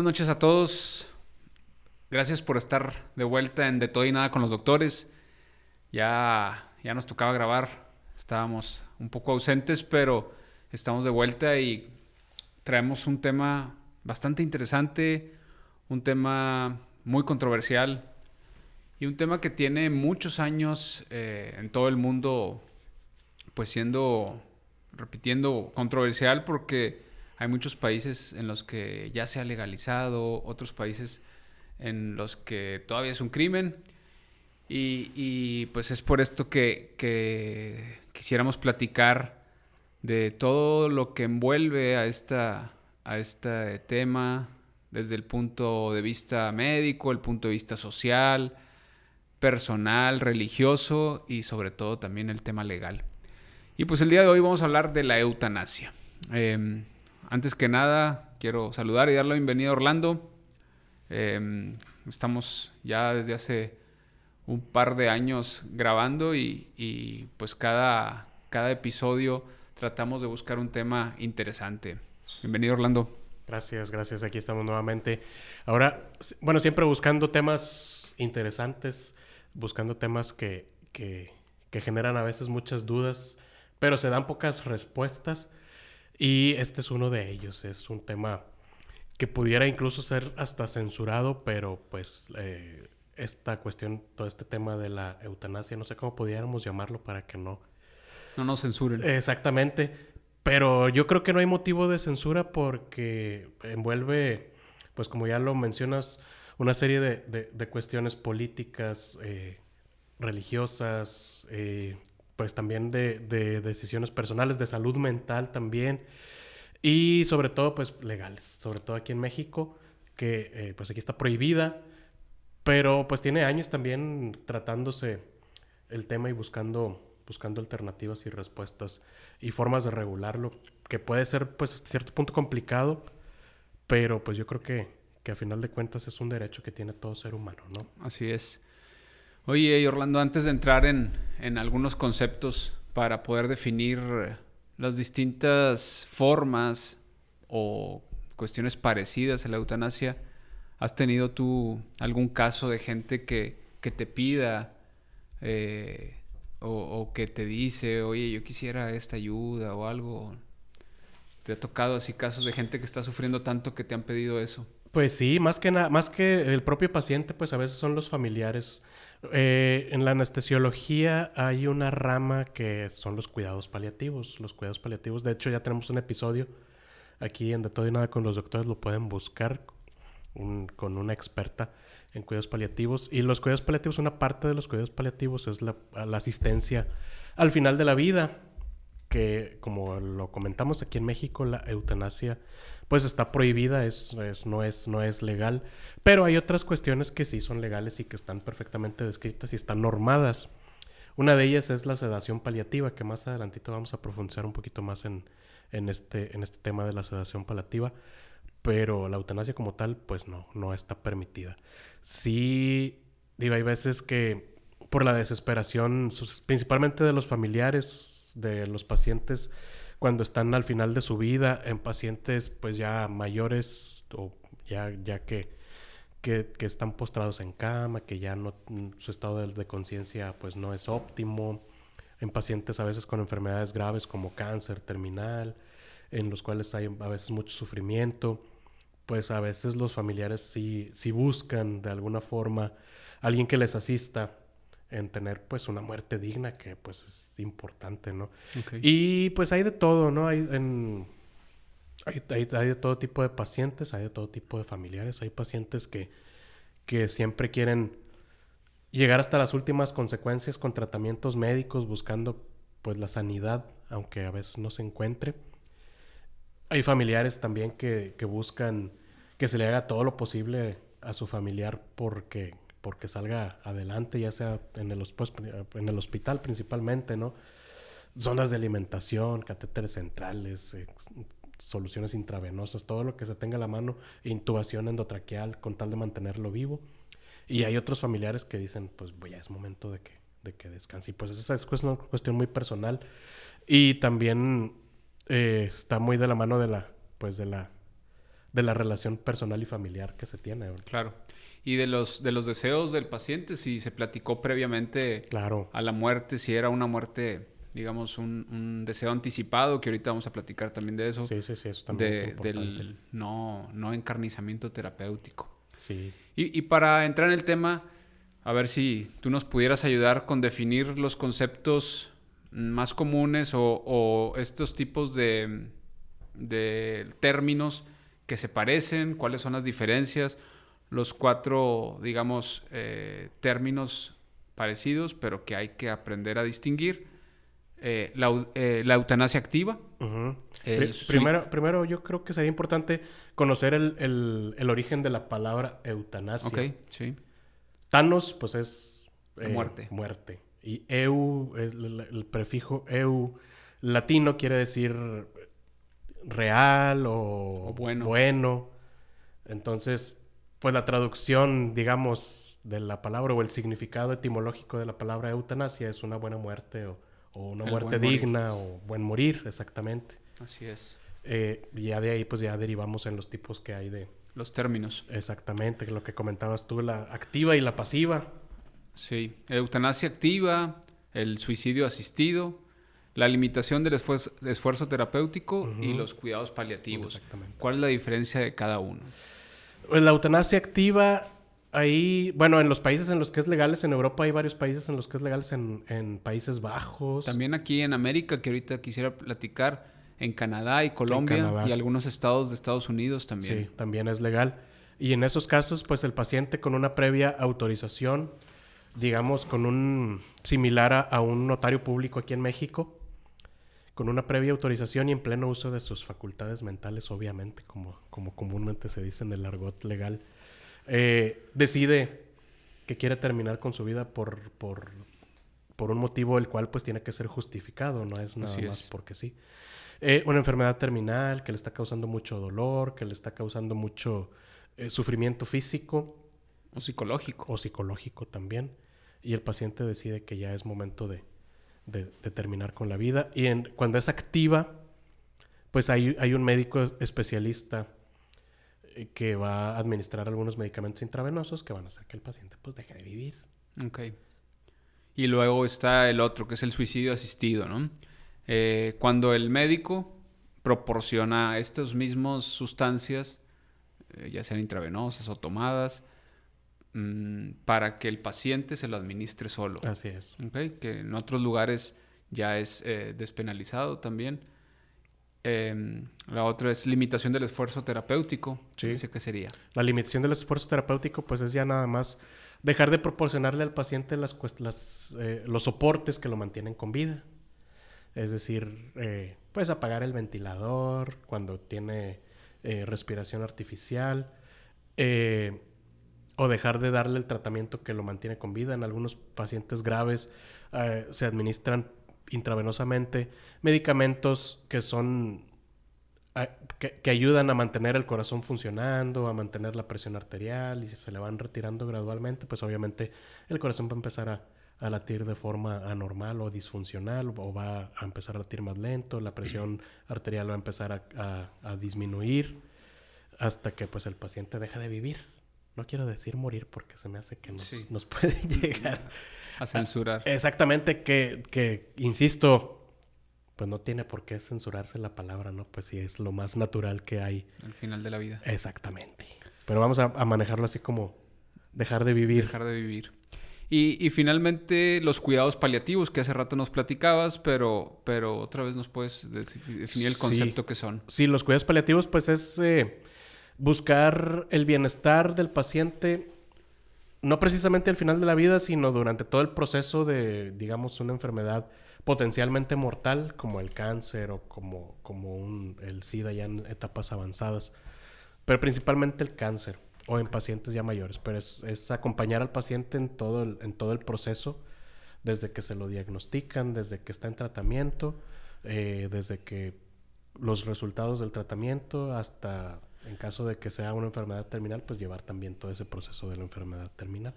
buenas noches a todos. Gracias por estar de vuelta en De Todo y Nada con los doctores. Ya nos tocaba grabar. Estábamos un poco ausentes, pero estamos de vuelta y traemos un tema bastante interesante, un tema muy controversial y un tema que tiene muchos años en todo el mundo, pues repitiendo, controversial porque hay muchos países en los que ya se ha legalizado, otros países en los que todavía es un crimen. Y pues es por esto que quisiéramos platicar de todo lo que envuelve a este tema desde el punto de vista médico, el punto de vista social, personal, religioso y sobre todo también el tema legal. Y pues el día de hoy vamos a hablar de la eutanasia. Antes que nada, quiero saludar y darle la bienvenida a Orlando. Estamos ya desde hace un par de años grabando y pues cada episodio tratamos de buscar un tema interesante. Bienvenido, Orlando. Gracias. Aquí estamos nuevamente. Ahora, bueno, siempre buscando temas interesantes, buscando temas que generan a veces muchas dudas, pero se dan pocas respuestas. Y este es uno de ellos. Es un tema que pudiera incluso ser hasta censurado, pero pues esta cuestión, todo este tema de la eutanasia, no sé cómo pudiéramos llamarlo para que no nos censuren. Exactamente. Pero yo creo que no hay motivo de censura porque envuelve, pues como ya lo mencionas, una serie de cuestiones políticas, religiosas, pues también de decisiones personales, de salud mental también. Y sobre todo, pues legales. Sobre todo aquí en México, que pues aquí está prohibida. Pero pues tiene años también tratándose el tema y buscando alternativas y respuestas y formas de regularlo, que puede ser pues hasta cierto punto complicado, pero pues yo creo que a final de cuentas es un derecho que tiene todo ser humano, ¿no? Así es. Oye, Orlando, antes de entrar en algunos conceptos para poder definir las distintas formas o cuestiones parecidas a la eutanasia, ¿has tenido tú algún caso de gente que te pida o que te dice, oye, yo quisiera esta ayuda o algo? ¿Te ha tocado así casos de gente que está sufriendo tanto que te han pedido eso? Pues sí, más que el propio paciente, pues a veces son los familiares. En la anestesiología hay una rama que son los cuidados paliativos. Los cuidados paliativos, de hecho ya tenemos un episodio aquí en De Todo y Nada con los doctores, lo pueden buscar con una experta en cuidados paliativos. Y los cuidados paliativos, una parte de los cuidados paliativos es la asistencia al final de la vida, que como lo comentamos aquí en México, la eutanasia pues está prohibida, no es legal, pero hay otras cuestiones que sí son legales y que están perfectamente descritas y están normadas. Una de ellas es la sedación paliativa, que más adelantito vamos a profundizar un poquito más en este tema de la sedación paliativa, pero la eutanasia como tal pues no está permitida. Sí, digo, hay veces que por la desesperación, principalmente de los familiares, de los pacientes, cuando están al final de su vida, en pacientes pues ya mayores o ya que están postrados en cama, que ya no, su estado de conciencia pues no es óptimo, en pacientes a veces con enfermedades graves como cáncer terminal, en los cuales hay a veces mucho sufrimiento, pues a veces los familiares sí buscan de alguna forma alguien que les asista en tener pues una muerte digna, que pues es importante, ¿no? Okay. Y pues hay de todo, ¿no? Hay de todo tipo de pacientes, hay de todo tipo de familiares. Hay pacientes que siempre quieren llegar hasta las últimas consecuencias con tratamientos médicos, buscando pues la sanidad, aunque a veces no se encuentre. Hay familiares también que buscan que se le haga todo lo posible a su familiar porque salga adelante, ya sea en el hospital principalmente, ¿no? Zonas de alimentación, catéteres centrales, soluciones intravenosas, todo lo que se tenga a la mano, intubación endotraqueal con tal de mantenerlo vivo. Y hay otros familiares que dicen, pues ya es momento de que descanse. Y pues esa es una cuestión muy personal. Y también está muy de la mano de de la relación personal y familiar que se tiene, ¿no? Claro. Y de los deseos del paciente, si se platicó previamente Claro. a la muerte, si era una muerte, digamos, un deseo anticipado, que ahorita vamos a platicar también de eso, Sí, eso también es importante. del no encarnizamiento terapéutico. Sí. Y para entrar en el tema, a ver si tú nos pudieras ayudar con definir los conceptos más comunes o estos tipos de términos que se parecen, cuáles son las diferencias, los 4, digamos, términos parecidos, pero que hay que aprender a distinguir. La eutanasia activa. Uh-huh. Primero, yo creo que sería importante conocer el origen de la palabra eutanasia. Ok, sí. Thanos, pues es Muerte. Muerte. Y el prefijo eu latino quiere decir real o bueno. Entonces, pues la traducción, digamos, de la palabra o el significado etimológico de la palabra eutanasia es una buena muerte o una muerte digna o buen morir, exactamente. Así es. Ya de ahí, pues ya derivamos en los tipos que hay de... Los términos. Exactamente, lo que comentabas tú, la activa y la pasiva. Sí, eutanasia activa, el suicidio asistido, la limitación del esfuerzo terapéutico Uh-huh. y los cuidados paliativos. Exactamente. ¿Cuál es la diferencia de cada uno? Pues la eutanasia activa, ahí, bueno, en los países en los que es legal, en Europa hay varios países en los que es legal, en Países Bajos. También aquí en América, que ahorita quisiera platicar, en Canadá y Colombia y algunos estados de Estados Unidos también. Sí, también es legal. Y en esos casos, pues el paciente con una previa autorización, digamos, con un similar a un notario público aquí en México, con una previa autorización y en pleno uso de sus facultades mentales, obviamente, como comúnmente se dice en el argot legal, decide que quiere terminar con su vida por un motivo el cual pues tiene que ser justificado, no es nada más porque sí. Una enfermedad terminal que le está causando mucho dolor, que le está causando mucho sufrimiento físico. O psicológico. O psicológico también. Y el paciente decide que ya es momento de terminar con la vida. Y cuando es activa, pues hay un médico especialista que va a administrar algunos medicamentos intravenosos que van a hacer que el paciente pues deje de vivir. Ok. Y luego está el otro, que es el suicidio asistido, ¿no? Cuando el médico proporciona estas mismas sustancias, ya sean intravenosas o tomadas, para que el paciente se lo administre solo. Así es. Okay, que en otros lugares ya es despenalizado también. La otra es limitación del esfuerzo terapéutico. Sí. ¿Qué sería? La limitación del esfuerzo terapéutico pues es ya nada más dejar de proporcionarle al paciente los soportes que lo mantienen con vida. Es decir, pues apagar el ventilador cuando tiene respiración artificial, o dejar de darle el tratamiento que lo mantiene con vida. En algunos pacientes graves se administran intravenosamente medicamentos que son que ayudan a mantener el corazón funcionando, a mantener la presión arterial, y si se le van retirando gradualmente, pues obviamente el corazón va a empezar a latir de forma anormal o disfuncional, o va a empezar a latir más lento, la presión arterial va a empezar a disminuir hasta que pues el paciente deja de vivir. No quiero decir morir porque se me hace que nos puede llegar a censurar. Exactamente, que insisto, pues no tiene por qué censurarse la palabra, ¿no? Pues sí, es lo más natural que hay. Al final de la vida. Exactamente. Pero vamos a manejarlo así como dejar de vivir. Dejar de vivir. Y finalmente los cuidados paliativos, que hace rato nos platicabas, pero otra vez nos puedes definir el concepto que son. Sí, los cuidados paliativos pues es buscar el bienestar del paciente, no precisamente al final de la vida, sino durante todo el proceso de, digamos, una enfermedad potencialmente mortal, como el cáncer o como el SIDA ya en etapas avanzadas. Pero principalmente el cáncer o en pacientes ya mayores. Pero es acompañar al paciente en todo el proceso, desde que se lo diagnostican, desde que está en tratamiento, desde que los resultados del tratamiento hasta, en caso de que sea una enfermedad terminal, pues llevar también todo ese proceso de la enfermedad terminal.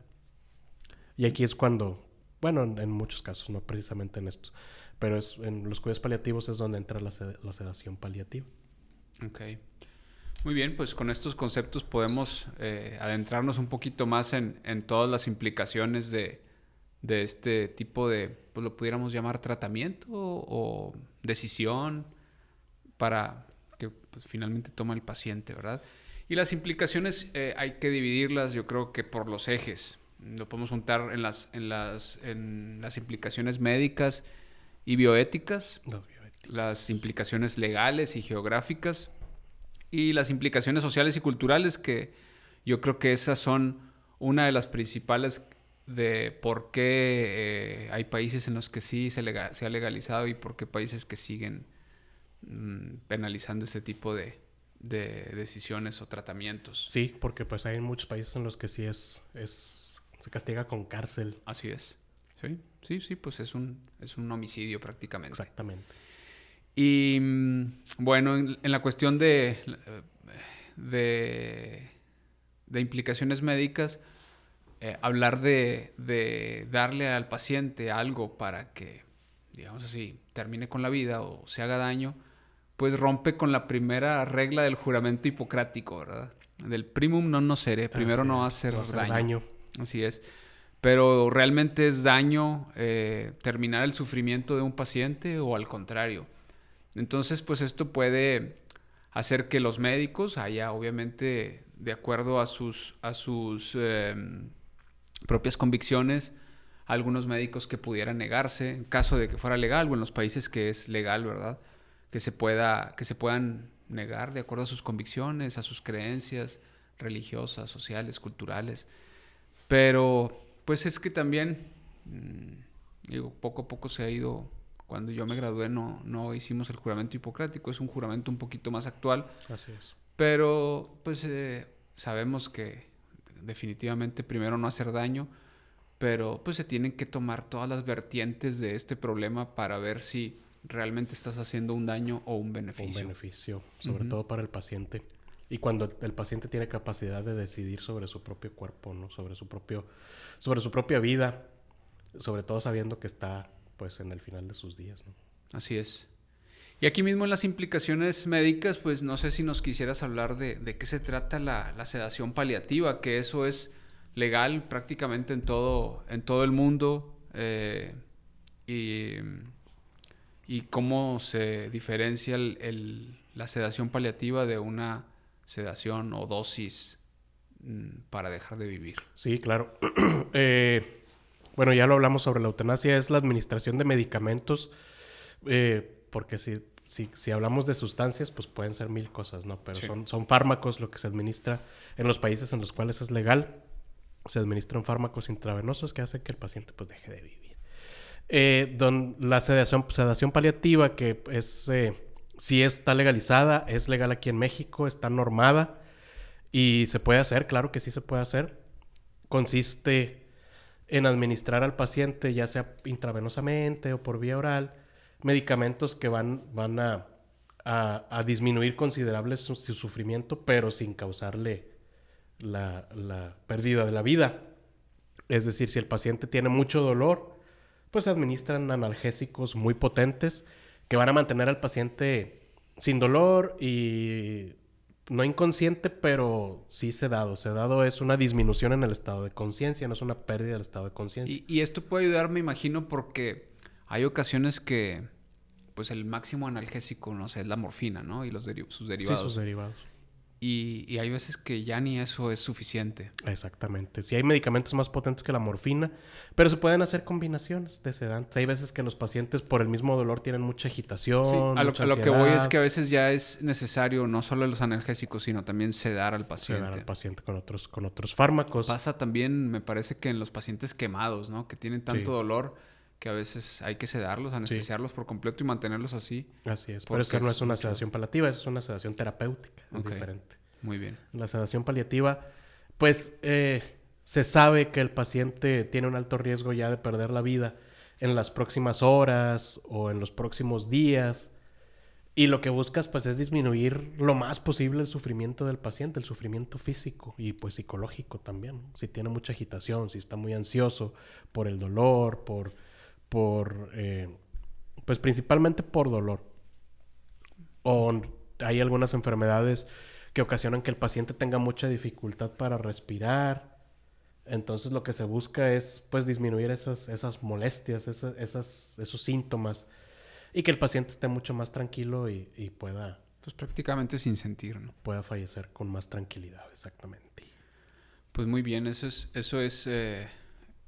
Y aquí es cuando, bueno, en muchos casos, no precisamente en estos, pero en los cuidados paliativos es donde entra la sedación paliativa. Ok. Muy bien, pues con estos conceptos podemos adentrarnos un poquito más en todas las implicaciones de este tipo de, pues lo pudiéramos llamar tratamiento o decisión para que pues, finalmente toma el paciente, ¿verdad? Y las implicaciones hay que dividirlas, yo creo que por los ejes. Lo podemos juntar en las implicaciones médicas y bioéticas, las implicaciones legales y geográficas, y las implicaciones sociales y culturales, que yo creo que esas son una de las principales de por qué hay países en los que sí se ha legalizado y por qué países que siguen penalizando este tipo de decisiones o tratamientos. Sí, porque pues hay muchos países en los que sí se castiga con cárcel. Así es. Sí, pues es un homicidio prácticamente. Exactamente. Y bueno, en la cuestión de implicaciones médicas, hablar de darle al paciente algo para que, digamos así, termine con la vida o se haga daño, pues rompe con la primera regla del juramento hipocrático, ¿verdad? Del primum non nocere, primero no hacer daño. Así es. Pero realmente es daño terminar el sufrimiento de un paciente o al contrario. Entonces, pues esto puede hacer que los médicos haya, obviamente, de acuerdo a sus propias convicciones, algunos médicos que pudieran negarse, en caso de que fuera legal, o en los países que es legal, ¿verdad? Que se puedan negar de acuerdo a sus convicciones, a sus creencias religiosas, sociales, culturales. Pero, pues es que también, poco a poco se ha ido. Cuando yo me gradué no hicimos el juramento hipocrático, es un juramento un poquito más actual. Así es. Pero pues sabemos que definitivamente primero no hacer daño, pero pues se tienen que tomar todas las vertientes de este problema para ver si realmente estás haciendo un daño o un beneficio. Un beneficio, sobre todo para el paciente. Y cuando el paciente tiene capacidad de decidir sobre su propio cuerpo, ¿no? Sobre su propia vida, sobre todo sabiendo que está pues en el final de sus días, ¿no? Así es. Y aquí mismo en las implicaciones médicas, pues no sé si nos quisieras hablar de qué se trata la sedación paliativa, que eso es legal prácticamente en todo el mundo, y cómo se diferencia la sedación paliativa de una sedación o dosis para dejar de vivir. Sí, claro. Bueno, ya lo hablamos sobre la eutanasia, es la administración de medicamentos, porque si hablamos de sustancias, pues pueden ser mil cosas, ¿no? Pero sí, son fármacos lo que se administra en los países en los cuales es legal. Se administran fármacos intravenosos que hacen que el paciente pues deje de vivir. La sedación paliativa, que es, sí está legalizada, es legal aquí en México, está normada y se puede hacer, claro que sí se puede hacer. Consiste en administrar al paciente, ya sea intravenosamente o por vía oral, medicamentos que van a disminuir considerable su sufrimiento, pero sin causarle la pérdida de la vida. Es decir, si el paciente tiene mucho dolor, pues se administran analgésicos muy potentes que van a mantener al paciente sin dolor y no inconsciente, pero sí sedado. Sedado es una disminución en el estado de conciencia, no es una pérdida del estado de conciencia. Y esto puede ayudar, me imagino, porque hay ocasiones que pues el máximo analgésico, no sé, es la morfina, ¿no? Y sus derivados. Sí, sus derivados. Y hay veces que ya ni eso es suficiente. Exactamente. Sí hay medicamentos más potentes que la morfina, pero se pueden hacer combinaciones de sedantes. Hay veces que los pacientes por el mismo dolor tienen mucha agitación, sí, mucha a lo que voy es que a veces ya es necesario no solo los analgésicos, sino también sedar al paciente. Sedar al paciente con otros fármacos. Pasa también, me parece que en los pacientes quemados, ¿no? Que tienen tanto dolor que a veces hay que sedarlos, anestesiarlos por completo y mantenerlos así. Así es. Pero eso no es una sedación paliativa, es una sedación terapéutica. Es diferente. Muy bien. La sedación paliativa, pues se sabe que el paciente tiene un alto riesgo ya de perder la vida en las próximas horas o en los próximos días. Y lo que buscas pues es disminuir lo más posible el sufrimiento del paciente, el sufrimiento físico y pues psicológico también. Si tiene mucha agitación, si está muy ansioso por el dolor, pues principalmente por dolor. O hay algunas enfermedades que ocasionan que el paciente tenga mucha dificultad para respirar. Entonces lo que se busca es pues disminuir esas molestias, esos síntomas y que el paciente esté mucho más tranquilo y pueda, Pues prácticamente sin sentir, ¿no? pueda fallecer con más tranquilidad, exactamente. Pues muy bien, eso es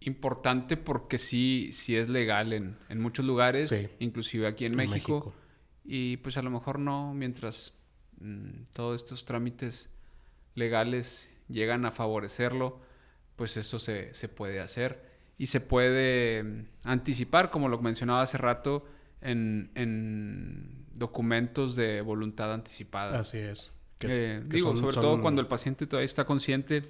importante porque sí es legal en muchos lugares, Sí, inclusive aquí en en México. México. Y pues a lo mejor no, mientras todos estos trámites legales llegan a favorecerlo, pues eso se puede hacer. Y se puede anticipar, como lo mencionaba hace rato, en documentos de voluntad anticipada. Así es. Digo, sobre todo cuando el paciente todavía está consciente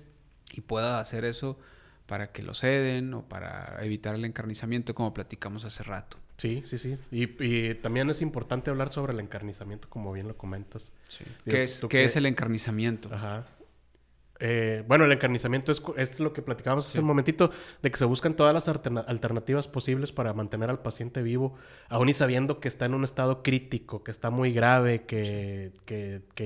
y pueda hacer eso para que lo ceden o para evitar el encarnizamiento, como platicamos hace rato. Sí, sí, sí. Y también es importante hablar sobre el encarnizamiento, como bien lo comentas. Sí. Digo, ¿Qué es el encarnizamiento? Ajá. Bueno, el encarnizamiento es lo que platicábamos hace Sí. un momentito, de que se buscan todas las alternativas posibles para mantener al paciente vivo, aún y sabiendo que está en un estado crítico, que está muy grave, que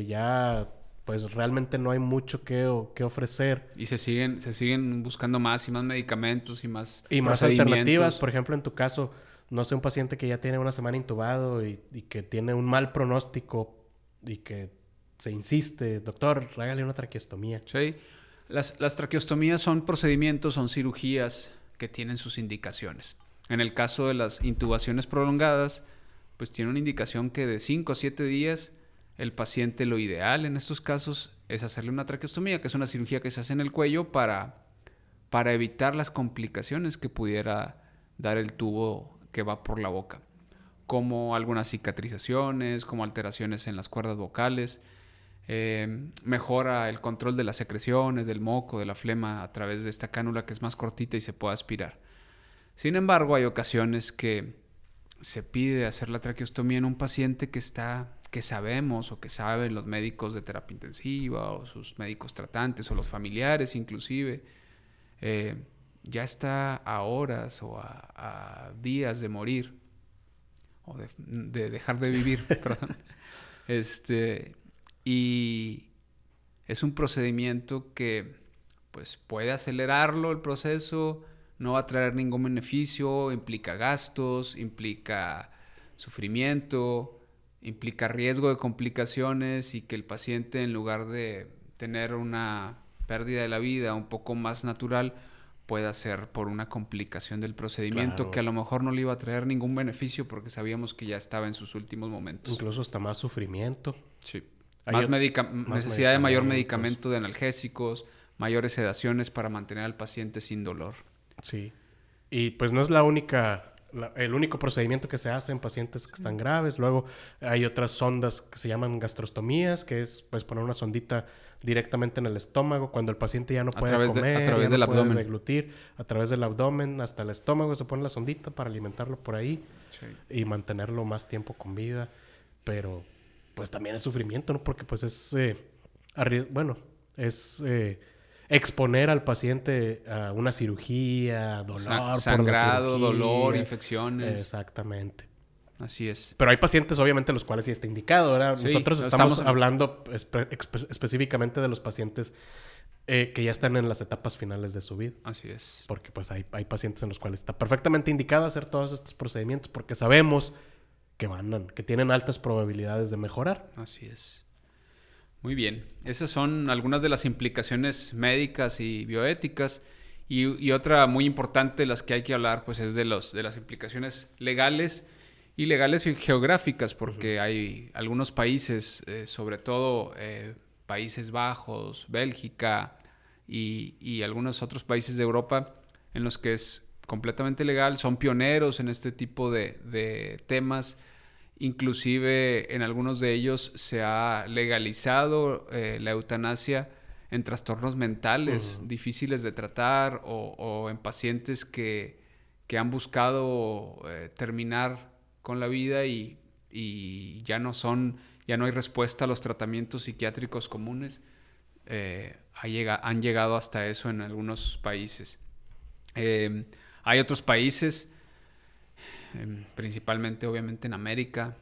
ya pues realmente no hay mucho que ofrecer. Y se siguen buscando más y más medicamentos y más Y más procedimientos. alternativas, por ejemplo, en tu caso, no sé, un paciente que ya tiene una semana intubado y que tiene un mal pronóstico y que se insiste, doctor, hágale una traqueostomía. Sí. Las traqueostomías son procedimientos, son cirugías que tienen sus indicaciones. En el caso de las intubaciones prolongadas, pues tiene una indicación que de 5 a 7 días el paciente, lo ideal en estos casos es hacerle una traqueostomía, que es una cirugía que se hace en el cuello para evitar las complicaciones que pudiera dar el tubo que va por la boca, como algunas cicatrizaciones, como alteraciones en las cuerdas vocales. Mejora el control de las secreciones, del moco, de la flema a través de esta cánula que es más cortita y se puede aspirar. Sin embargo, hay ocasiones que se pide hacer la traqueostomía en un paciente que sabemos o que saben los médicos de terapia intensiva o sus médicos tratantes o los familiares inclusive, ya está a horas o a días de morir o de dejar de vivir, perdón. Y es un procedimiento que pues puede acelerarlo el proceso, no va a traer ningún beneficio, implica gastos, implica sufrimiento, implica riesgo de complicaciones y que el paciente, en lugar de tener una pérdida de la vida un poco más natural, pueda ser por una complicación del procedimiento. Claro. Que a lo mejor no le iba a traer ningún beneficio porque sabíamos que ya estaba en sus últimos momentos. Incluso hasta más sufrimiento. Sí. Hay Necesidad de mayor medicamentos. medicamento, de analgésicos, mayores sedaciones para mantener al paciente sin dolor. Sí. Y pues no es el único procedimiento que se hace en pacientes que están graves. Luego hay otras sondas que se llaman gastrostomías, que es pues poner una sondita directamente en el estómago cuando el paciente ya no puede comer, a través ya del no puede abdomen. deglutir, a través del abdomen hasta el estómago se pone la sondita para alimentarlo por ahí Sí. y mantenerlo más tiempo con vida. Pero pues también es sufrimiento, ¿no? Porque pues es exponer al paciente a una cirugía, dolor, Sangrado, por la cirugía. dolor, infecciones. Exactamente. Así es. Pero hay pacientes, obviamente, los cuales sí está indicado, ¿verdad? Sí, Nosotros estamos hablando específicamente de los pacientes que ya están en las etapas finales de su vida. Así es. Porque pues hay pacientes en los cuales está perfectamente indicado hacer todos estos procedimientos porque sabemos que tienen altas probabilidades de mejorar. Así es. Muy bien. Esas son algunas de las implicaciones médicas y bioéticas. Y otra muy importante de las que hay que hablar, pues es de las implicaciones legales y legales y geográficas, porque hay algunos países, sobre todo Países Bajos, Bélgica y algunos otros países de Europa, en los que es completamente legal, son pioneros en este tipo de temas. Inclusive en algunos de ellos se ha legalizado la eutanasia en trastornos mentales difíciles de tratar o en pacientes que han buscado terminar con la vida y ya no hay respuesta a los tratamientos psiquiátricos comunes. Han llegado hasta eso en algunos países. Hay otros países, principalmente obviamente en América,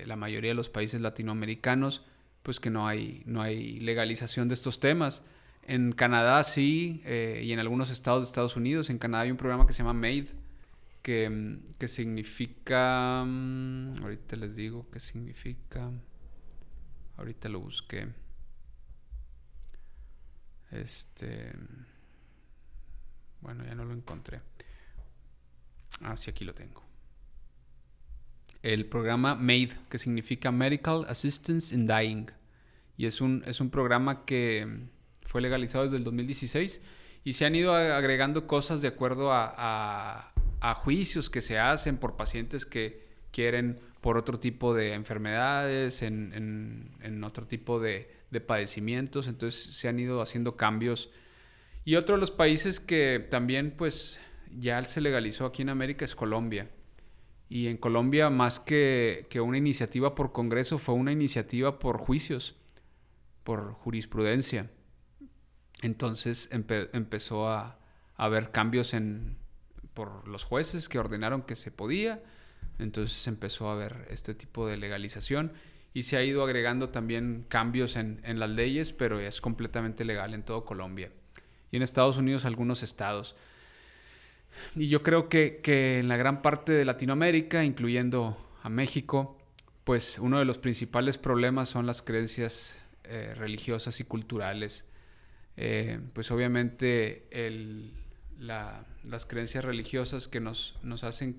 la mayoría de los países latinoamericanos, pues que no hay legalización de estos temas. En Canadá sí, y en algunos estados de Estados Unidos. En Canadá hay un programa que se llama MAID, que significa... ahorita les digo qué significa. Ahorita lo busqué. Bueno, ya no lo encontré. Sí, aquí lo tengo. El programa MAID, que significa Medical Assistance in Dying. Y es un programa que fue legalizado desde el 2016 y se han ido agregando cosas de acuerdo a juicios que se hacen por pacientes que quieren por otro tipo de enfermedades, en otro tipo de padecimientos. Entonces se han ido haciendo cambios. Y otro de los países que también pues ya se legalizó aquí en América es Colombia. Y en Colombia, más que una iniciativa por Congreso, fue una iniciativa por juicios, por jurisprudencia. Entonces empezó a haber cambios por los jueces que ordenaron que se podía. Entonces empezó a haber este tipo de legalización y se ha ido agregando también cambios en las leyes, pero es completamente legal en todo Colombia. Y en Estados Unidos algunos estados. Y yo creo que en la gran parte de Latinoamérica, incluyendo a México, pues uno de los principales problemas son las creencias religiosas y culturales. Pues obviamente las creencias religiosas que nos hacen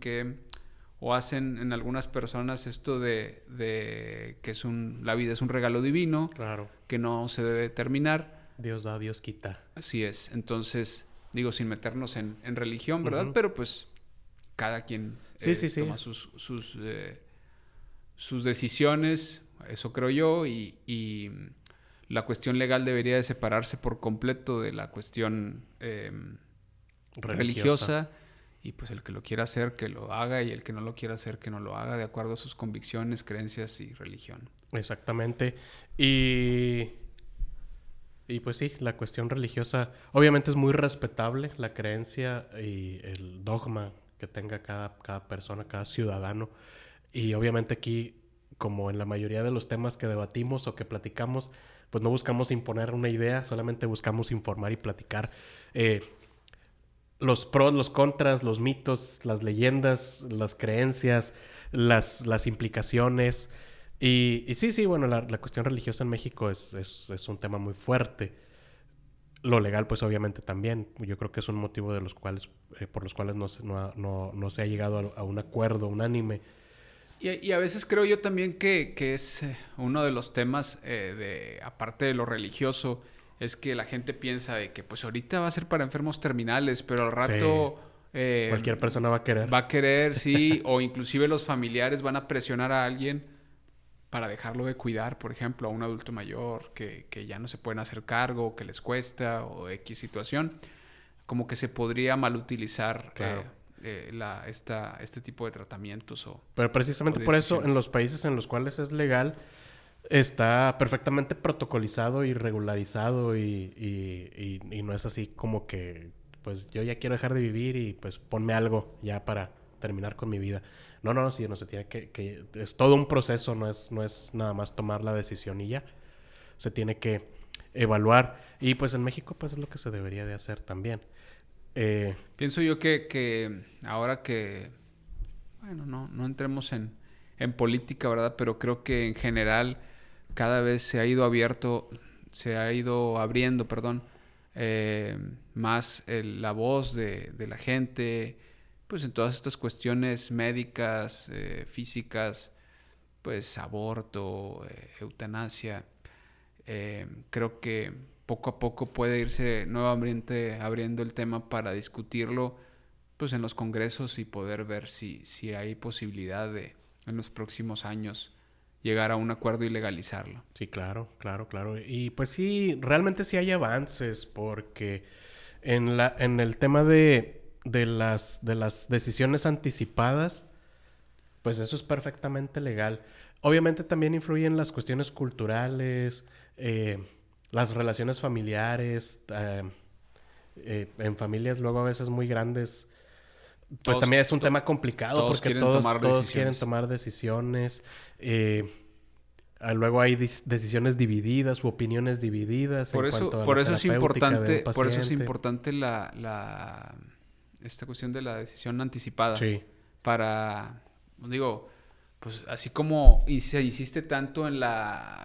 o hacen en algunas personas esto de que la vida es un regalo divino, claro, que no se debe terminar. Dios da, Dios quita. Así es. Entonces, digo, sin meternos en religión, ¿verdad? Uh-huh. Pero pues cada quien toma sus decisiones, eso creo yo, y la cuestión legal debería de separarse por completo de la cuestión religiosa. Y pues el que lo quiera hacer, que lo haga, y el que no lo quiera hacer, que no lo haga, de acuerdo a sus convicciones, creencias y religión. Exactamente. Y pues sí, la cuestión religiosa obviamente es muy respetable, la creencia y el dogma que tenga cada persona, cada ciudadano. Y obviamente aquí, como en la mayoría de los temas que debatimos o que platicamos, pues no buscamos imponer una idea, solamente buscamos informar y platicar los pros, los contras, los mitos, las leyendas, las creencias, las implicaciones. Y sí, bueno, la cuestión religiosa en México es un tema muy fuerte. Lo legal, pues obviamente también. Yo creo que es un motivo de los cuales, por los cuales no se ha llegado a un acuerdo unánime. Y a veces creo yo también que es uno de los temas, aparte de lo religioso, es que la gente piensa de que pues ahorita va a ser para enfermos terminales, pero al rato... Sí. Cualquier persona va a querer. Va a querer, sí, o inclusive los familiares van a presionar a alguien para dejarlo de cuidar, por ejemplo, a un adulto mayor que ya no se pueden hacer cargo, que les cuesta, o X situación, como que se podría malutilizar claro. Este tipo de tratamientos. Pero precisamente por eso, en los países en los cuales es legal, está perfectamente protocolizado y regularizado y no es así como que, pues yo ya quiero dejar de vivir y pues ponme algo ya para terminar con mi vida. No, sí, no se tiene que es todo un proceso, no es nada más tomar la decisión y ya. Se tiene que evaluar. Y pues en México pues es lo que se debería de hacer también. Pienso yo que ahora que, bueno, no entremos en política, ¿verdad? Pero creo que en general cada vez se ha ido abriendo, más la voz de la gente, pues en todas estas cuestiones médicas, físicas, pues aborto, eutanasia. Creo que poco a poco puede irse nuevamente abriendo el tema para discutirlo pues en los congresos y poder ver si hay posibilidad de en los próximos años llegar a un acuerdo y legalizarlo. Sí, claro. Y pues sí, realmente sí hay avances porque en el tema de las decisiones anticipadas, pues eso es perfectamente legal. Obviamente también influyen las cuestiones culturales, las relaciones familiares, en familias luego a veces muy grandes, pues también es un tema complicado porque todos quieren tomar decisiones. Luego hay decisiones divididas u opiniones divididas Por en eso, cuanto a por la eso es terapéutica del importante, por eso es paciente. importante esta cuestión de la decisión anticipada. Sí. Para, digo, pues así como hiciste tanto en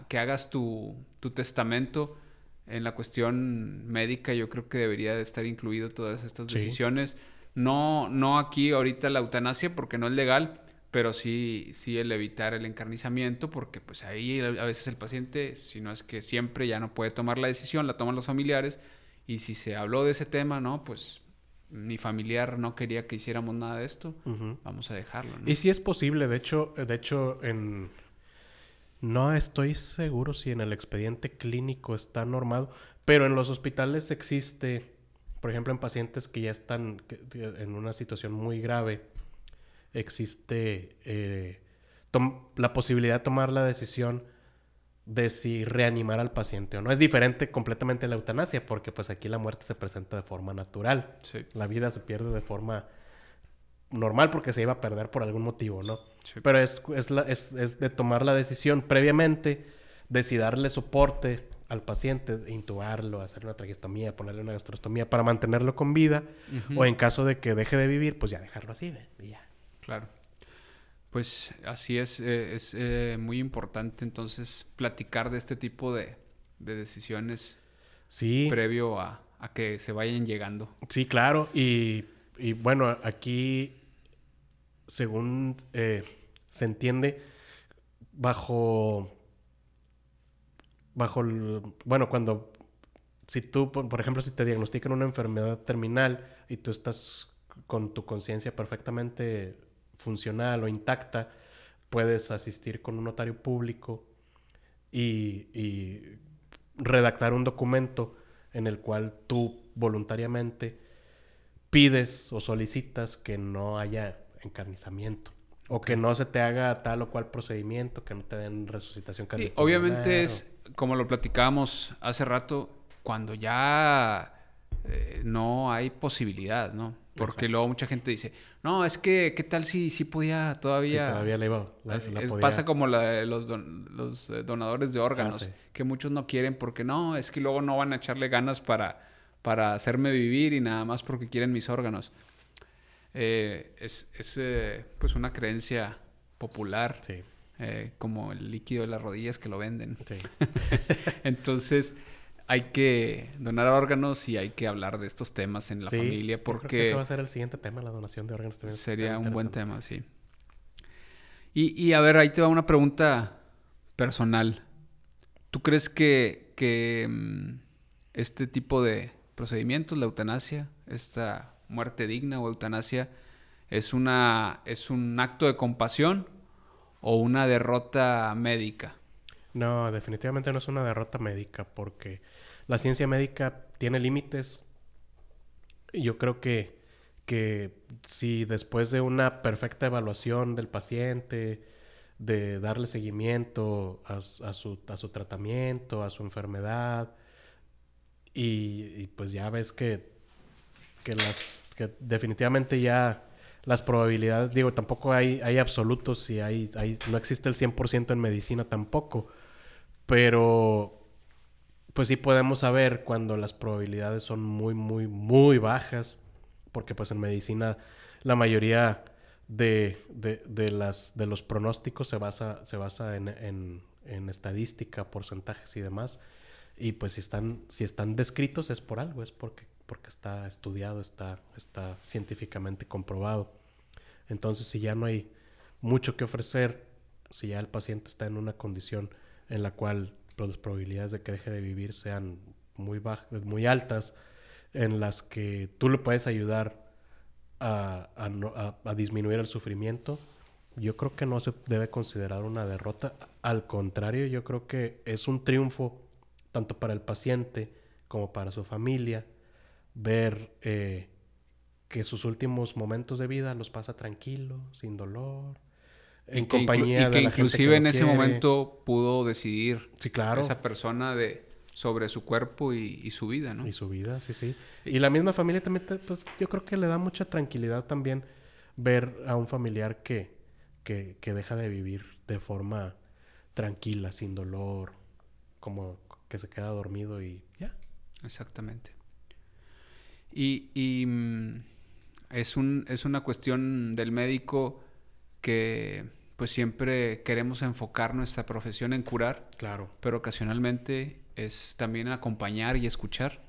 que hagas tu testamento, en la cuestión médica, yo creo que debería de estar incluido todas estas Sí. decisiones. No aquí ahorita la eutanasia porque no es legal, pero sí el evitar el encarnizamiento, porque pues ahí a veces el paciente, si no es que siempre ya no puede tomar la decisión, la toman los familiares, y si se habló de ese tema, ¿no? Pues mi familiar no quería que hiciéramos nada de esto, vamos a dejarlo, ¿no? Y sí es posible, de hecho, no estoy seguro si en el expediente clínico está normado, pero en los hospitales existe, por ejemplo, en pacientes que ya están en una situación muy grave, existe la posibilidad de tomar la decisión de si reanimar al paciente o no. Es diferente completamente a la eutanasia, porque pues aquí la muerte se presenta de forma natural. Sí. La vida se pierde de forma normal porque se iba a perder por algún motivo, ¿no? Sí. Pero es de tomar la decisión previamente de si darle soporte al paciente, intubarlo, hacerle una traqueostomía, ponerle una gastrostomía para mantenerlo con vida, o en caso de que deje de vivir, pues ya dejarlo así, y ya. Claro. Pues así es muy importante entonces platicar de este tipo de decisiones Sí. previo a que se vayan llegando. Sí, claro. Y bueno, aquí, según se entiende, bajo bueno, si tú, por ejemplo, si te diagnostican una enfermedad terminal y tú estás con tu conciencia perfectamente funcional o intacta, puedes asistir con un notario público y redactar un documento en el cual tú voluntariamente pides o solicitas que no haya encarnizamiento. Okay. O que no se te haga tal o cual procedimiento, que no te den resucitación cardiopulmonar. Obviamente es, como lo platicábamos hace rato, cuando ya no hay posibilidad, ¿no? Porque exacto, luego mucha gente dice, no, es que, ¿qué tal si podía todavía? Sí, todavía la podía. Pasa como los donadores de órganos, sí, que muchos no quieren porque no, es que luego no van a echarle ganas para hacerme vivir y nada más porque quieren mis órganos. Es pues una creencia popular, sí, como el líquido de las rodillas que lo venden. Sí. Entonces hay que donar órganos y hay que hablar de estos temas en la familia porque yo creo que ese va a ser el siguiente tema, la donación de órganos. También sería un buen tema, sí. Y a ver, ahí te va una pregunta personal. ¿Tú crees que este tipo de procedimientos, la eutanasia, esta muerte digna o eutanasia, es un acto de compasión o una derrota médica? No, definitivamente no es una derrota médica porque la ciencia médica tiene límites. Y yo creo que si después de una perfecta evaluación del paciente, de darle seguimiento a su tratamiento, a su enfermedad, y pues ya ves que definitivamente ya las probabilidades, digo, tampoco hay absolutos y no existe el 100% en medicina tampoco, pero pues sí podemos saber cuando las probabilidades son muy, muy, muy bajas, porque pues en medicina la mayoría de los pronósticos se basa en estadística, porcentajes y demás. Y pues si están descritos es por algo, es porque está estudiado, está científicamente comprobado. Entonces, si ya no hay mucho que ofrecer, si ya el paciente está en una condición en la cual pues, las probabilidades de que deje de vivir sean muy bajas, muy altas, en las que tú le puedes ayudar a disminuir el sufrimiento, yo creo que no se debe considerar una derrota. Al contrario, yo creo que es un triunfo tanto para el paciente como para su familia, ver que sus últimos momentos de vida los pasa tranquilo, sin dolor, en compañía de la gente que inclusive en ese quiere. Momento pudo decidir sí, claro, esa persona sobre su cuerpo y su vida, ¿no? Y su vida, sí. Y la misma familia también, pues, yo creo que le da mucha tranquilidad también ver a un familiar que deja de vivir de forma tranquila, sin dolor, como que se queda dormido y ya. Exactamente. Y es una cuestión del médico que pues siempre queremos enfocar nuestra profesión en curar, Claro. pero ocasionalmente es también acompañar y escuchar.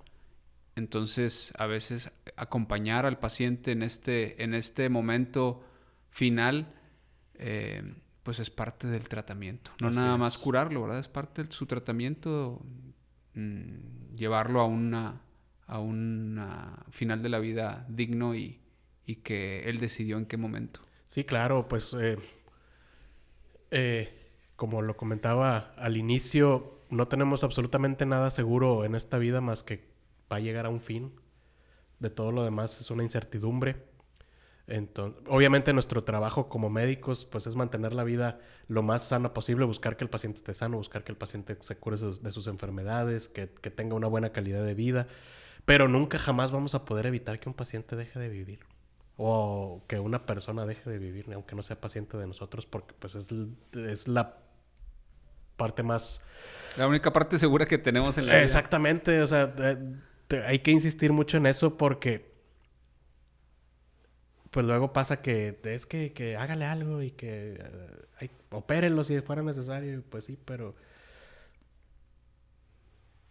Entonces, a veces acompañar al paciente en este momento final, pues es parte del tratamiento. No Así nada es. más curarlo, ¿verdad? Es parte de su tratamiento, llevarlo a una final de la vida digno y que él decidió en qué momento. Sí, claro, pues como lo comentaba al inicio, no tenemos absolutamente nada seguro en esta vida más que va a llegar a un fin. De todo lo demás es una incertidumbre. Entonces, obviamente nuestro trabajo como médicos pues es mantener la vida lo más sana posible, buscar que el paciente esté sano, buscar que el paciente se cure de sus enfermedades, que tenga una buena calidad de vida, pero nunca jamás vamos a poder evitar que un paciente deje de vivir o que una persona deje de vivir, aunque no sea paciente de nosotros, porque pues es la parte más... La única parte segura que tenemos en la vida. Exactamente, o sea, hay que insistir mucho en eso porque pues luego pasa que es que hágale algo y que opérenlo si fuera necesario, pues sí, pero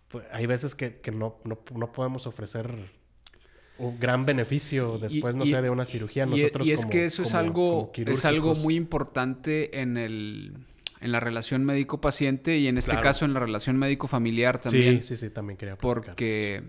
pues, hay veces que no podemos ofrecer un gran beneficio después, no sé, de una cirugía. Nosotros y es como, que eso es como algo quirúrgicos. muy importante en la relación médico-paciente y en este Claro. caso en la relación médico-familiar también. Sí, también quería platicar. Porque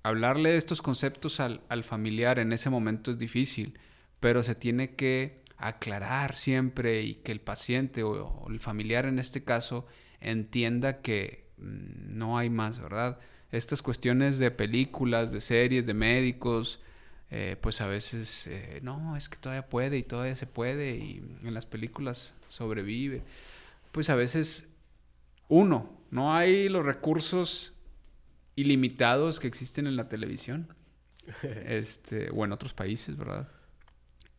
hablarle de estos conceptos al familiar en ese momento es difícil, pero se tiene que aclarar siempre y que el paciente o el familiar en este caso entienda que no hay más, ¿verdad? Estas cuestiones de películas, de series, de médicos, pues a veces, no, es que todavía puede y todavía se puede y en las películas sobrevive. Pues a veces, no hay los recursos ilimitados que existen en la televisión, o en otros países, ¿verdad?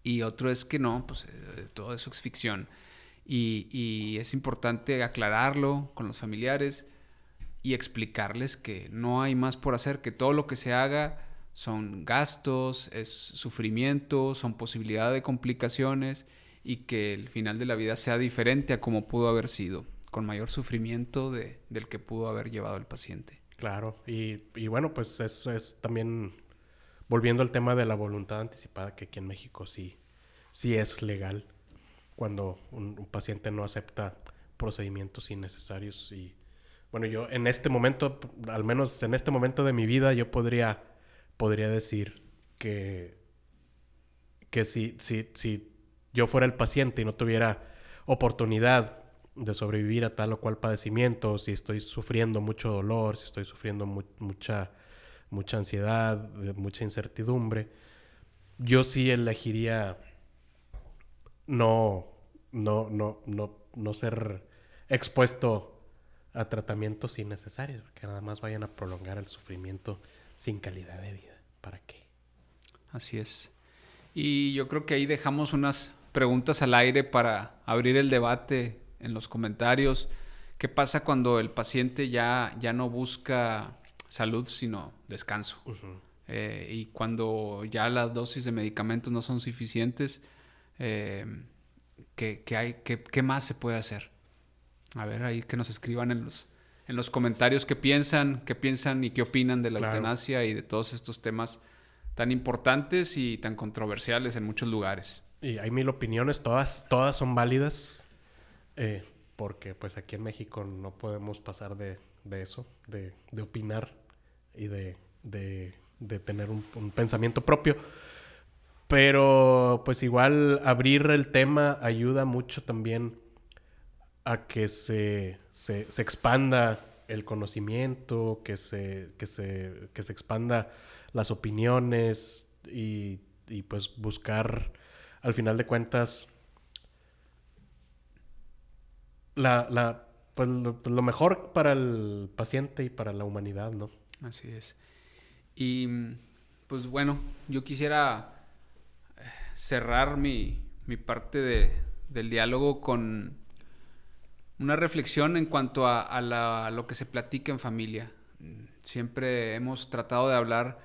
Y otro es que no, pues todo eso es ficción. Y es importante aclararlo con los familiares y explicarles que no hay más por hacer, que todo lo que se haga son gastos, es sufrimiento, son posibilidad de complicaciones y que el final de la vida sea diferente a como pudo haber sido, con mayor sufrimiento del que pudo haber llevado el paciente. Claro, y bueno, pues eso es también, volviendo al tema de la voluntad anticipada, que aquí en México sí es legal cuando un paciente no acepta procedimientos innecesarios. Y bueno, yo en este momento, al menos en este momento de mi vida, yo podría decir que si yo fuera el paciente y no tuviera oportunidad de sobrevivir a tal o cual padecimiento, si estoy sufriendo mucho dolor, si estoy sufriendo mucha ansiedad, mucha incertidumbre, yo sí elegiría no ser expuesto a tratamientos innecesarios, que nada más vayan a prolongar el sufrimiento sin calidad de vida. ¿Para qué? Así es. Y yo creo que ahí dejamos unas preguntas al aire para abrir el debate en los comentarios. ¿Qué pasa cuando el paciente ya no busca salud, sino descanso? Uh-huh. Y cuando ya las dosis de medicamentos no son suficientes, ¿qué más se puede hacer? A ver, ahí que nos escriban en los comentarios qué piensan y qué opinan de la eutanasia y de todos estos temas tan importantes y tan controversiales en muchos lugares. Y hay 1000 opiniones, todas son válidas, porque pues aquí en México no podemos pasar de eso, de opinar y de tener un pensamiento propio. Pero pues igual abrir el tema ayuda mucho también a que se expanda el conocimiento, que se expanda las opiniones y pues buscar, al final de cuentas, pues lo mejor para el paciente y para la humanidad, ¿no? Así es. Y pues bueno, yo quisiera cerrar mi parte del diálogo con una reflexión en cuanto a lo que se platica en familia. Siempre hemos tratado de hablar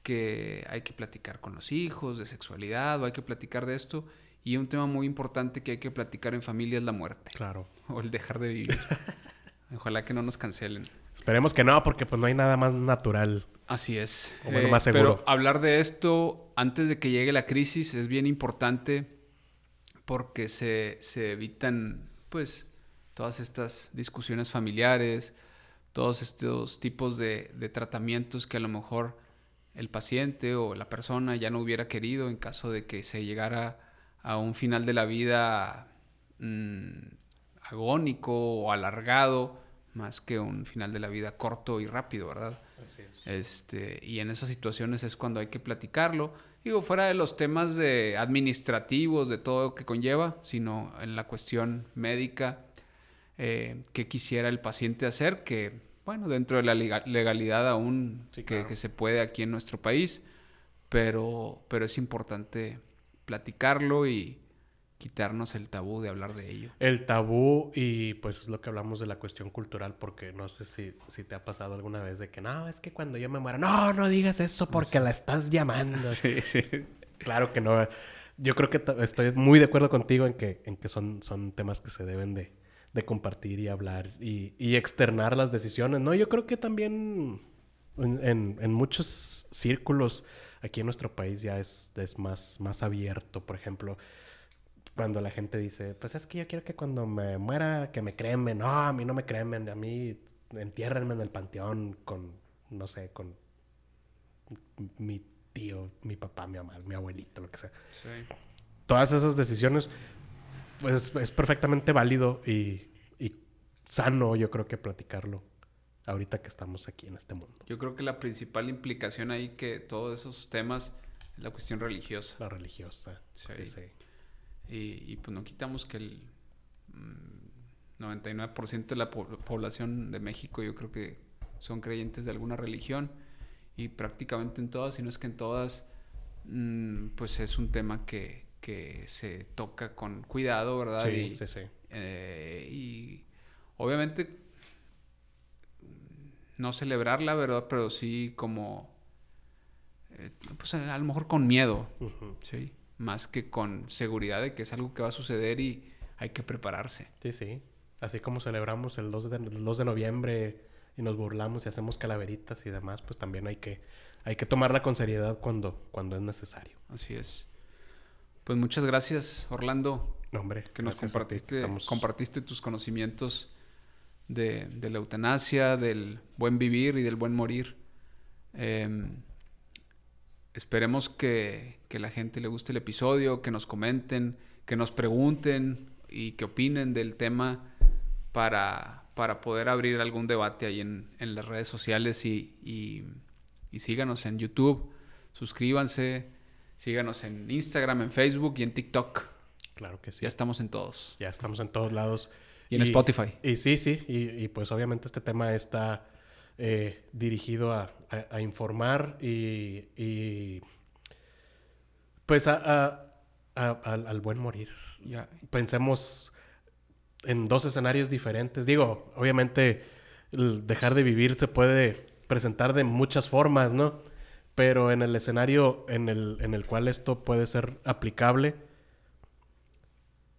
que hay que platicar con los hijos de sexualidad o hay que platicar de esto. Y un tema muy importante que hay que platicar en familia es la muerte. Claro. O el dejar de vivir. Ojalá que no nos cancelen. Esperemos que no, porque pues no hay nada más natural. Así es. O bueno, más seguro. Pero hablar de esto antes de que llegue la crisis es bien importante porque se evitan, pues, todas estas discusiones familiares, todos estos tipos de tratamientos que a lo mejor el paciente o la persona ya no hubiera querido en caso de que se llegara a un final de la vida agónico o alargado, más que un final de la vida corto y rápido, ¿verdad? Así es. Y en esas situaciones es cuando hay que platicarlo. Digo, fuera de los temas de administrativos, de todo lo que conlleva, sino en la cuestión médica, qué quisiera el paciente hacer, que, bueno, dentro de la legalidad aún Sí, claro. que se puede aquí en nuestro país, pero es importante platicarlo y quitarnos el tabú de hablar de ello. El tabú y pues es lo que hablamos de la cuestión cultural, porque no sé si te ha pasado alguna vez de que no, es que cuando yo me muera, no digas eso porque la estás llamando. Sí, sí. Claro que no. Yo creo que estoy muy de acuerdo contigo en que son temas que se deben de compartir y hablar y externar las decisiones, ¿no? Yo creo que también en muchos círculos aquí en nuestro país ya es más abierto. Por ejemplo, cuando la gente dice, pues es que yo quiero que cuando me muera, que me cremen. No, a mí no me cremen. A mí entiérrenme en el panteón con, no sé, con mi tío, mi papá, mi mamá, mi abuelito, lo que sea. Sí. Todas esas decisiones, pues es perfectamente válido y sano, yo creo que platicarlo ahorita que estamos aquí en este mundo. Yo creo que la principal implicación ahí que todos esos temas es la cuestión religiosa. La religiosa. Sí. Sí. Y pues no quitamos que el 99% de la población de México yo creo que son creyentes de alguna religión y prácticamente en todas, si no es que en todas, pues es un tema que se toca con cuidado, ¿verdad? Sí, sí. Y obviamente no celebrarla, ¿verdad? Pero sí como, pues a lo mejor con miedo, Uh-huh. ¿sí? Más que con seguridad de que es algo que va a suceder y hay que prepararse. Sí. Así como celebramos el 2 de noviembre y nos burlamos y hacemos calaveritas y demás, pues también hay que tomarla con seriedad cuando es necesario. Así es. Pues muchas gracias, Orlando, No, hombre, que nos gracias a ti. compartiste tus conocimientos de la eutanasia, del buen vivir y del buen morir. Esperemos que la gente le guste el episodio, que nos comenten, que nos pregunten y que opinen del tema para poder abrir algún debate ahí en las redes sociales y síganos en YouTube, suscríbanse, síganos en Instagram, en Facebook y en TikTok. Claro que sí. Ya estamos en todos. Ya estamos en todos lados. Y en Spotify. Y sí. Y pues obviamente este tema está dirigido a informar y pues al buen morir. Ya. Pensemos en dos escenarios diferentes. Digo, obviamente el dejar de vivir se puede presentar de muchas formas, ¿no? Pero en el escenario en el cual esto puede ser aplicable,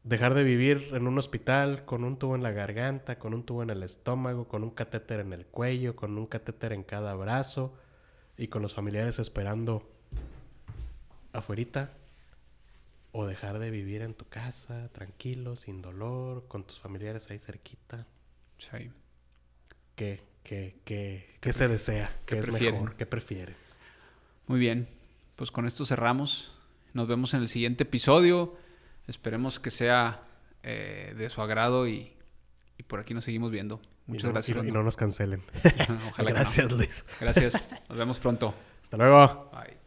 dejar de vivir en un hospital con un tubo en la garganta, con un tubo en el estómago, con un catéter en el cuello, con un catéter en cada brazo y con los familiares esperando afuerita. O dejar de vivir en tu casa, tranquilo, sin dolor, con tus familiares ahí cerquita. Sí. ¿Qué se desea? ¿Qué es prefieren? mejor? ¿Qué prefiere? Muy bien. Pues con esto cerramos. Nos vemos en el siguiente episodio. Esperemos que sea de su agrado y por aquí nos seguimos viendo. Muchas gracias. Y no nos cancelen. Ojalá Gracias, que no. Luis. Gracias. Nos vemos pronto. Hasta luego. Bye.